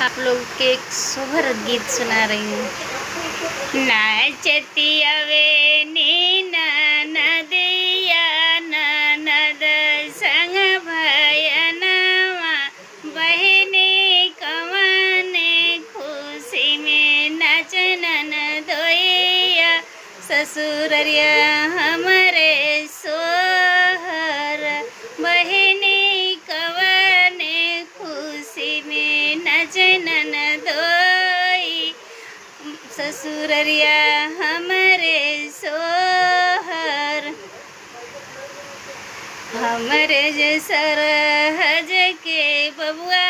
आप लोग के एक सोहर गीत सुना रही हूँ। नाचती अवे नीना नदिया ननद संग भयनवा बहनी कवने खुशी में नचनन दोइया ससुररिया हमरे सोहर बहनी कवने खुशी में नचनन दोई ससुररिया हमरे सोहर हमरे जे सरहज के बबुआ